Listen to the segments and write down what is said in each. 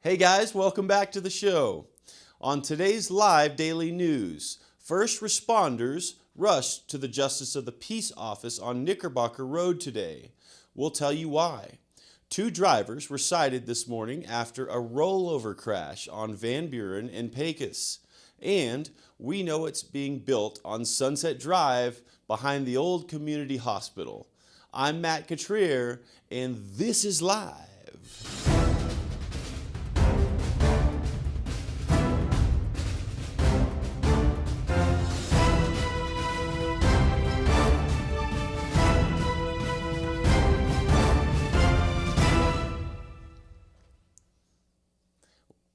Hey guys, welcome back to the show. On today's live daily news, first responders rushed to the Justice of the Peace office on Knickerbocker Road today. We'll tell you why. 2 drivers were cited this morning after a rollover crash on Van Buren and Pecos. And we know it's being built on Sunset Drive behind the old community hospital. I'm Matt Catrier, and this is Live.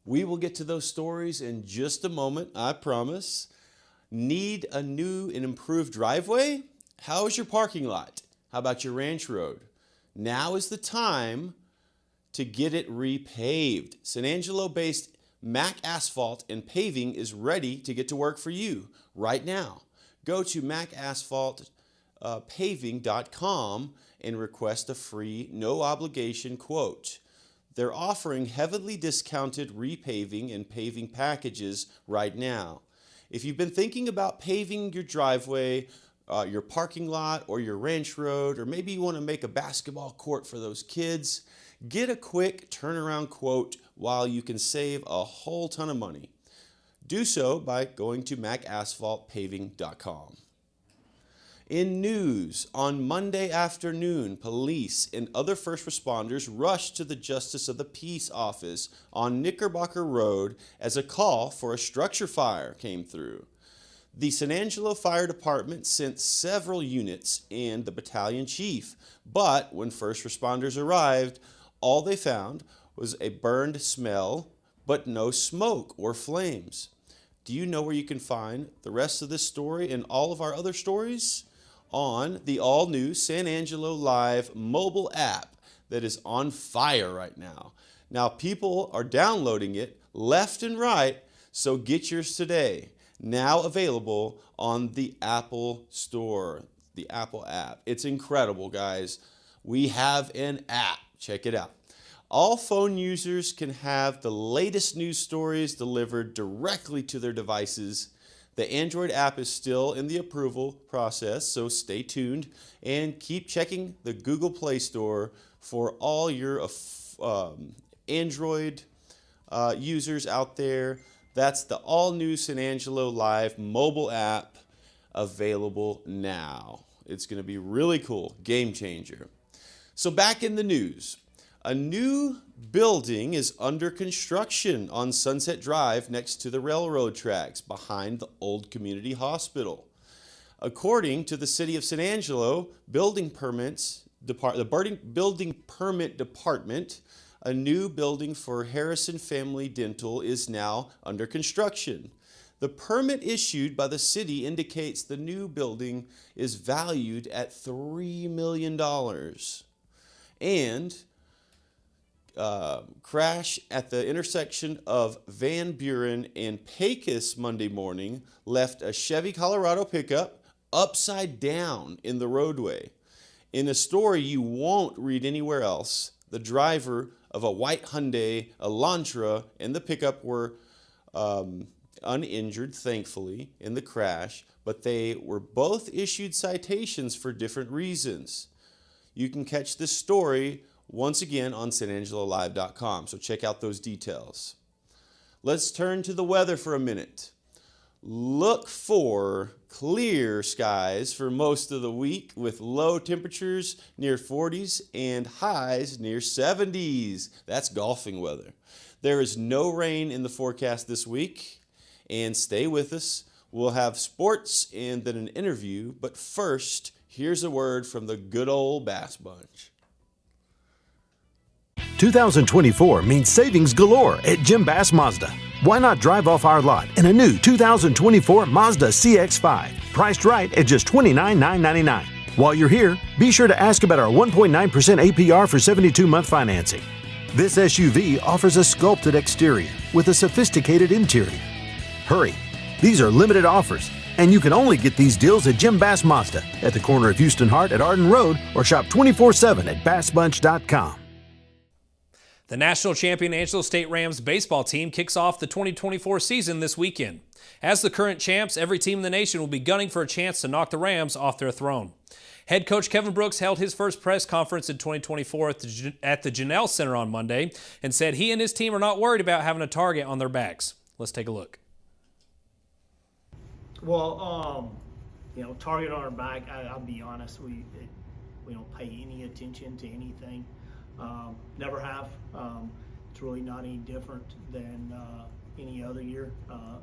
We will get to those stories in just a moment, I promise. Need a new and improved driveway? How is your parking lot? How about your ranch road? Now is the time to get it repaved. San Angelo-based Mac Asphalt and Paving is ready to get to work for you right now. Go to macasphaltpaving.com and request a free, no obligation quote. They're offering heavily discounted repaving and paving packages right now. If you've been thinking about paving your driveway, your parking lot, or your ranch road, or maybe you want to make a basketball court for those kids, get a quick turnaround quote while you can save a whole ton of money. Do so by going to macasphaltpaving.com. In news, on Monday afternoon, police and other first responders rushed to the Justice of the Peace office on Knickerbocker Road as a call for a structure fire came through. The San Angelo Fire Department sent several units and the battalion chief, but when first responders arrived, all they found was a burned smell, but no smoke or flames. Do you know where you can find the rest of this story and all of our other stories? On the all-new San Angelo Live mobile app that is on fire right now. Now, people are downloading it left and right, so get yours today. Now available on the Apple Store, the Apple app. It's incredible, guys. We have an app. Check it out. All phone users can have the latest news stories delivered directly to their devices. The Android app is still in the approval process, so stay tuned and keep checking the Google Play Store for all your Android users out there. That's the all-new San Angelo Live mobile app available now. It's going to be really cool, game changer. So back in the news. A new building is under construction on Sunset Drive next to the railroad tracks behind the old community hospital. According to the City of San Angelo, the building permit department, a new building for Harrison Family Dental is now under construction. The permit issued by the city indicates the new building is valued at $3 million. And crash at the intersection of Van Buren and Pecos Monday morning left a Chevy Colorado pickup upside down in the roadway. In a story you won't read anywhere else, the driver of a white Hyundai Elantra and the pickup were uninjured, thankfully, in the crash, but they were both issued citations for different reasons. You can catch this story once again on sanangelolive.com, so check out those details. Let's turn to the weather for a minute. Look for clear skies for most of the week with low temperatures near 40s and highs near 70s. That's golfing weather. There is no rain in the forecast this week, and stay with us. We'll have sports and then an interview, but first, here's a word from the good old Bass Bunch. 2024 means savings galore at Jim Bass Mazda. Why not drive off our lot in a new 2024 Mazda CX-5, priced right at just $29,999. While you're here, be sure to ask about our 1.9% APR for 72-month financing. This SUV offers a sculpted exterior with a sophisticated interior. Hurry, these are limited offers, and you can only get these deals at Jim Bass Mazda at the corner of Houston Hart at Arden Road or shop 24/7 at bassbunch.com. The national champion Angelo State Rams baseball team kicks off the 2024 season this weekend. As the current champs, every team in the nation will be gunning for a chance to knock the Rams off their throne. Head coach Kevin Brooks held his first press conference in 2024 at the Janelle Center on Monday and said he and his team are not worried about having a target on their backs. Let's take a look. Well, target on our back, I'll be honest, we don't pay any attention to anything. Never have. It's really not any different than any other year.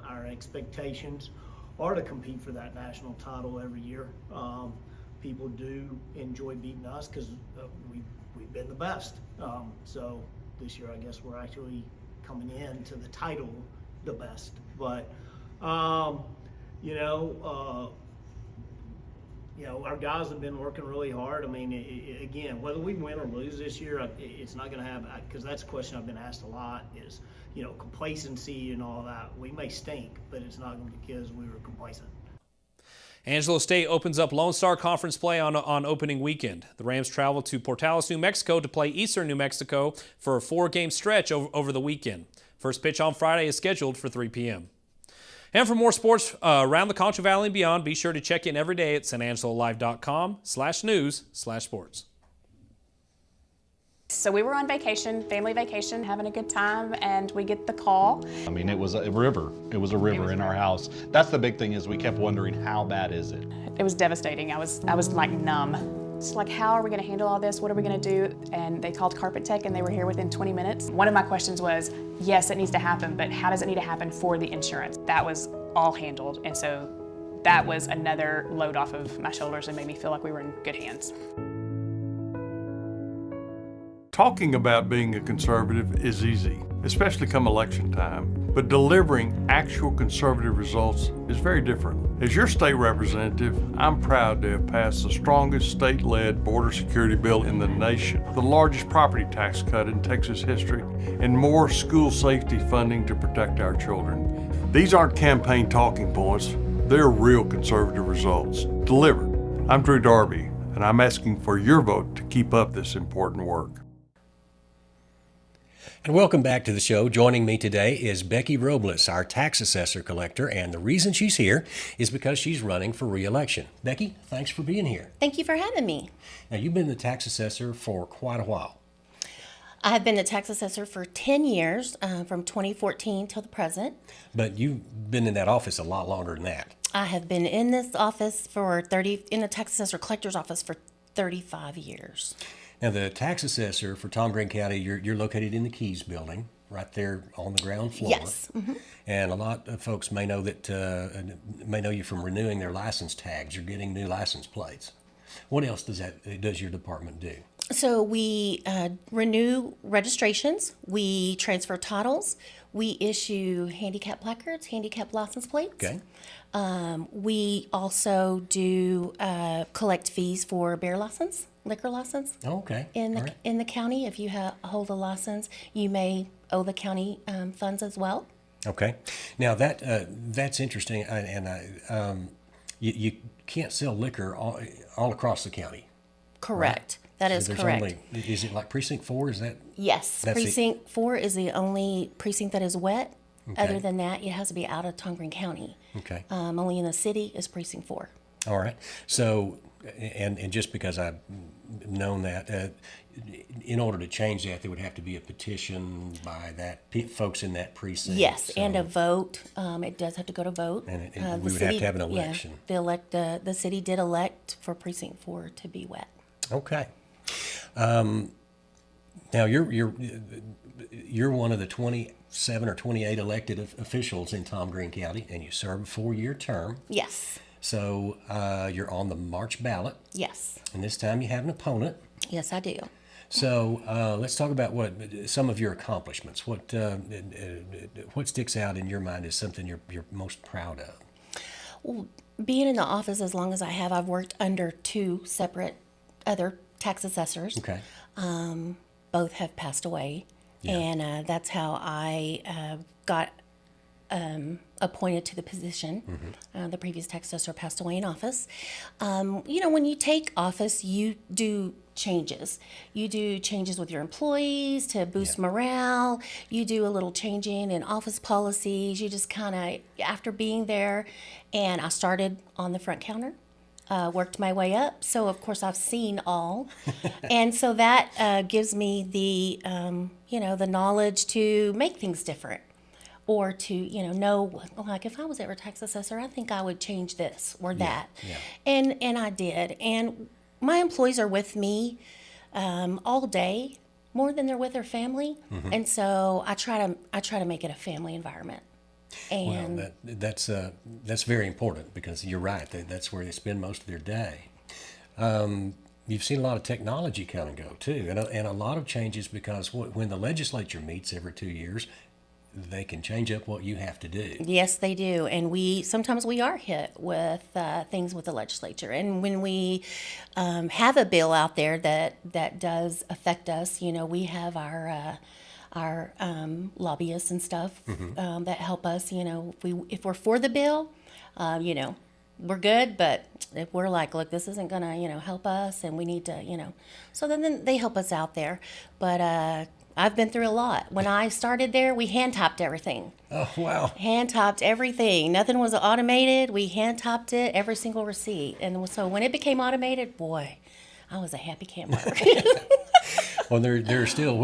Our expectations are to compete for that national title every year. People do enjoy beating us because we've been the best. So this year, I guess we're actually coming in to the title the best. But our guys have been working really hard. I mean, again, whether we win or lose this year, it's not going to happen, because that's a question I've been asked a lot is, complacency and all that. We may stink, but it's not because we were complacent. Angelo State opens up Lone Star Conference play on opening weekend. The Rams travel to Portales, New Mexico to play Eastern New Mexico for a 4-game stretch over the weekend. First pitch on Friday is scheduled for 3 p.m. And for more sports around the Concho Valley and beyond, be sure to check in every day at sanangelolive.com/news/sports. So we were on vacation, family vacation, having a good time, and we get the call. I mean, it was a river. It was a river in our house. That's the big thing, is we kept wondering, how bad is it? It was devastating. I was like numb. It's like, how are we going to handle all this? What are we going to do? And they called Carpet Tech, and they were here within 20 minutes. One of my questions was, yes, it needs to happen, but how does it need to happen for the insurance? That was all handled, and so that was another load off of my shoulders and made me feel like we were in good hands. Talking about being a conservative is easy, especially come election time, but delivering actual conservative results is very different. As your state representative, I'm proud to have passed the strongest state-led border security bill in the nation, the largest property tax cut in Texas history, and more school safety funding to protect our children. These aren't campaign talking points, they're real conservative results, delivered. I'm Drew Darby, and I'm asking for your vote to keep up this important work. And welcome back to the show. Joining me today is Becky Robles, our tax assessor collector, and the reason she's here is because she's running for re-election. Becky, thanks for being here. Thank you for having me. Now, you've been the tax assessor for quite a while. I have been the tax assessor for 10 years, from 2014 till the present. But you've been in that office a lot longer than that. I have been in this office in the tax assessor collector's office for 35 years. Now, the tax assessor for Tom Green County, you're located in the Keys building, right there on the ground floor. Yes. Mm-hmm. And a lot of folks may know you from renewing their license tags or getting new license plates. What else does your department do? So we renew registrations, we transfer titles, we issue handicap placards, handicap license plates. Okay. We also do collect fees for beer license. Liquor license. Oh, okay. In the All right. in the county, if you hold a license, you may owe the county funds as well. Okay. Now that's interesting, you can't sell liquor all across the county. Correct. Right? That is correct. Is it like Precinct 4? Is that? Yes. Precinct 4 is the only precinct that is wet. Okay. Other than that, it has to be out of Tom Green County. Okay. Only in the city is Precinct 4. All right. So, and just because I've known that, in order to change that, there would have to be a petition by folks in that precinct. Yes, so, and a vote. It does have to go to vote. And we would have to have an election. Yeah, the city did elect for Precinct 4 to be wet. Okay. Now you're one of the 27 or 28 elected officials in Tom Green County, and you serve a 4-year term. Yes. So you're on the March ballot. Yes. And this time you have an opponent. Yes, I do. So let's talk about some of your accomplishments. What sticks out in your mind as something you're most proud of? Well, being in the office as long as I have, I've worked under 2 separate other tax assessors. Okay. Both have passed away, Yeah. and that's how I got appointed to the position. Mm-hmm. The previous tax assessor passed away in office. When you take office, you do changes. You do changes with your employees to boost morale. You do a little changing in office policies. You just kind of, after being there, and I started on the front counter, worked my way up. So of course I've seen all, and so that gives me the the knowledge to make things different, or to know, like, if I was ever tax assessor, I think I would change this or that, and I did. And my employees are with me all day, more than they're with their family, and so I try to make it a family environment. And well, that's very important, because you're right. That's where they spend most of their day. You've seen a lot of technology come and go too, and a lot of changes, because when the legislature meets every 2 years, they can change up what you have to do. yes, they do, and sometimes we are hit with things with the legislature, and when we have a bill out there that does affect us, we have our lobbyists and stuff that help us. If we're for the bill, we're good. But if we're like, look, this isn't gonna help us, and we need to so then they help us out there. But I've been through a lot. When I started there, we hand topped everything. Oh, wow. Hand topped everything. Nothing was automated. We hand topped it, every single receipt. And so when it became automated, boy, I was a happy camper. Well, there are still,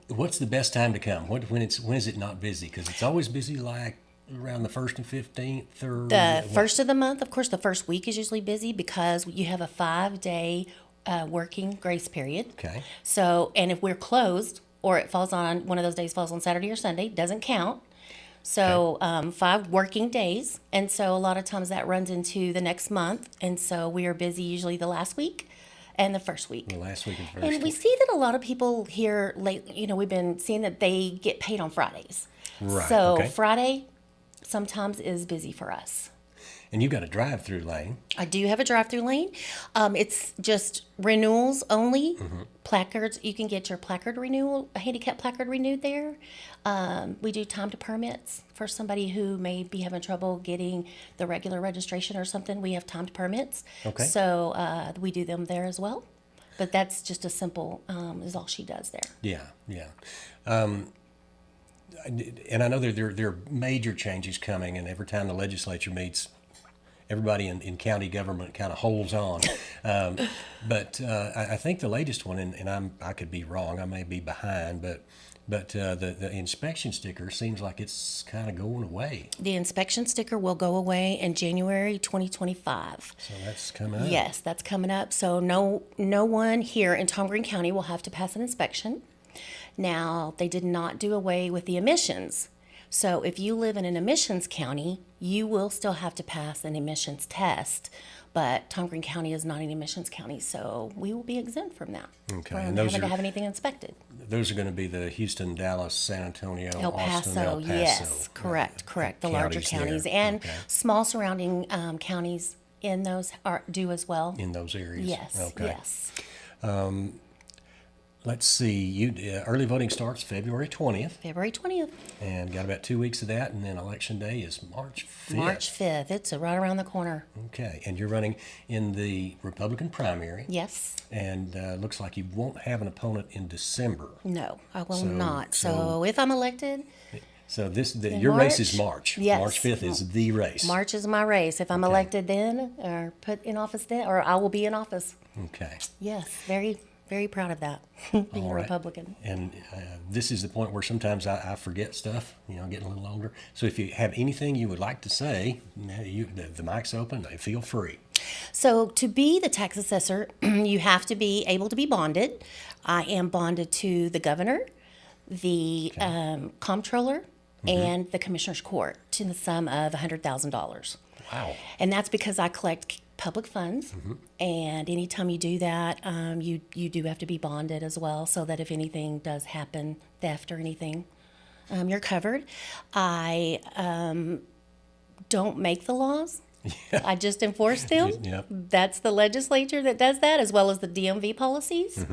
what's the best time to come? When is it not busy? Because it's always busy, like around the 1st and 15th, or The first of the month, of course, the first week is usually busy, because you have a 5-day working grace period. Okay. So, and if we're closed, or it falls on, one of those days falls on Saturday or Sunday, doesn't count. So 5 working days. And so a lot of times that runs into the next month. And so we are busy usually the last week and the first week. The last week and first And we week. see that a lot of people here lately, we've been seeing that they get paid on Fridays. Right, So okay. Friday sometimes is busy for us. And you've got a drive-through lane. I do have a drive-through lane. It's just renewals only. Placards, you can get your placard renewal, a handicap placard renewed there. We do time to permits for somebody who may be having trouble getting the regular registration or something. We have timed permits. Okay. So we do them there as well. But that's just a simple, is all she does there. Yeah. And I know there are major changes coming, and every time the legislature meets, everybody in county government kind of holds on. But I think the latest one, and I could be wrong, I may be behind, but the inspection sticker seems like it's kind of going away. The inspection sticker will go away in January 2025. So that's coming up. Yes, that's coming up. So no one here in Tom Green County will have to pass an inspection. Now, they did not do away with the emissions. So if you live in an emissions county, you will still have to pass an emissions test. But Tom Green County is not an emissions county, so we will be exempt from that. Okay, From and those having to are- have anything inspected. Those are going to be the Houston, Dallas, San Antonio, El Austin, Paso, El Paso. yes, correct. The larger counties there. and Okay. small surrounding counties in those do as well. In those areas. Yes, Okay. yes. Let's see. Early voting starts February 20th, February 20th. and got about 2 weeks of that, and then election day is March 5th. March 5th. It's right around the corner. Okay, and you're running in the Republican primary. Yes. And looks like you won't have an opponent in December. No, I will So- not. so- So if I'm elected, So in your race is March? March. Yes. March 5th is the race. March is my race. If I'm elected then, or put in office then, or I will be in office. Okay. Yes, very, very proud of that, being All a right. Republican. And this is the point where sometimes I forget stuff, getting a little older. So if you have anything you would like to say, the mic's open, feel free. So to be the tax assessor, you have to be able to be bonded. I am bonded to the governor, the comptroller, and the commissioner's court to the sum of $100,000. Wow. And that's because I collect public funds, and anytime you do that, you do have to be bonded as well, so that if anything does happen, theft or anything, you're covered. I don't make the laws. I just enforce them. Yep. That's the legislature that does that, as well as the DMV policies.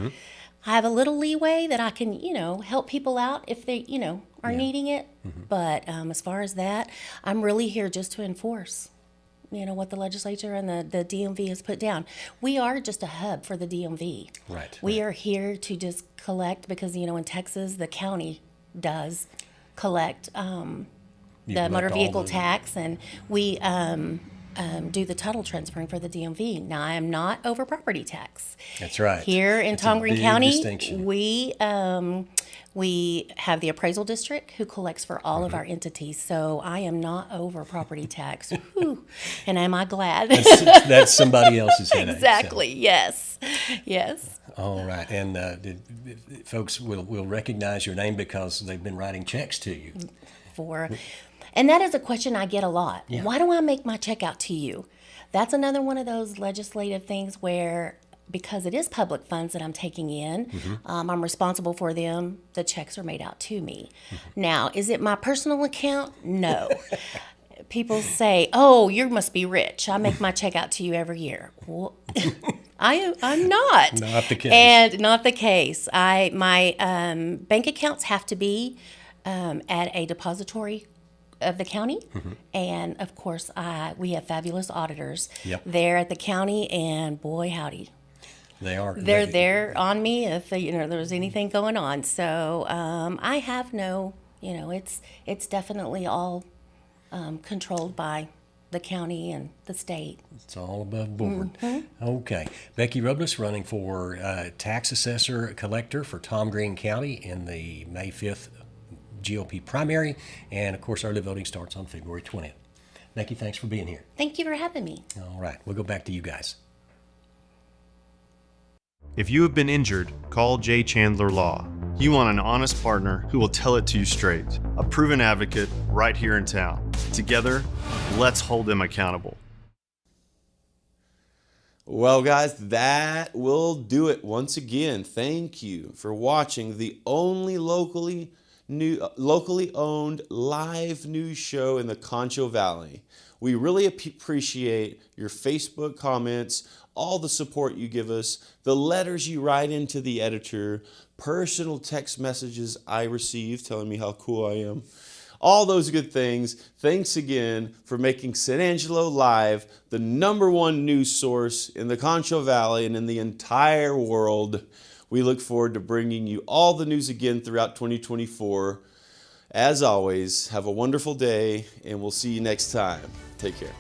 I have a little leeway that I can, help people out if they, are needing it. But as far as that, I'm really here just to enforce what the legislature and the DMV has put down. We are just a hub for the DMV. Right. We are here to just collect because, in Texas, the county does collect the collect motor all vehicle the- tax, and we do the title transferring for the DMV. Now, I am not over property tax. That's right. Here in It's a Tom Green big County, distinction. we have the appraisal district who collects for all of our entities. So I am not over property tax. Whew. And am I glad? That's somebody else's headache. so. Exactly. Yes. Yes. All right, and folks will recognize your name because they've been writing checks to you. And that is a question I get a lot. Yeah. Why do I make my check out to you? That's another one of those legislative things where, because it is public funds that I'm taking in, I'm responsible for them. The checks are made out to me. Now, is it my personal account? No. People say, "Oh, you must be rich. I make my check out to you every year." Well, I'm not. Not the case. And not the case. My bank accounts have to be at a depository of the county, and of course, we have fabulous auditors Yep. there at the county, and boy, howdy. They're They're on me if there was anything going on. So I have no, it's definitely all controlled by the county and the state. It's all above board. Okay. Becky Robles running for tax assessor collector for Tom Green County in the May 5th GOP primary. And of course, early voting starts on February 20th. Becky, thanks for being here. Thank you for having me. All right. We'll go back to you guys. If you have been injured, call J. Chandler Law. You want an honest partner who will tell it to you straight. A proven advocate right here in town. Together, let's hold them accountable. Well, guys, that will do it once again. Thank you for watching the only locally owned live news show in the Concho Valley. We really appreciate your Facebook comments, all the support you give us, the letters you write into the editor, personal text messages I receive telling me how cool I am. All those good things. Thanks again for making San Angelo Live the #1 news source in the Concho Valley and in the entire world. We look forward to bringing you all the news again throughout 2024. As always, have a wonderful day, and we'll see you next time. Take care.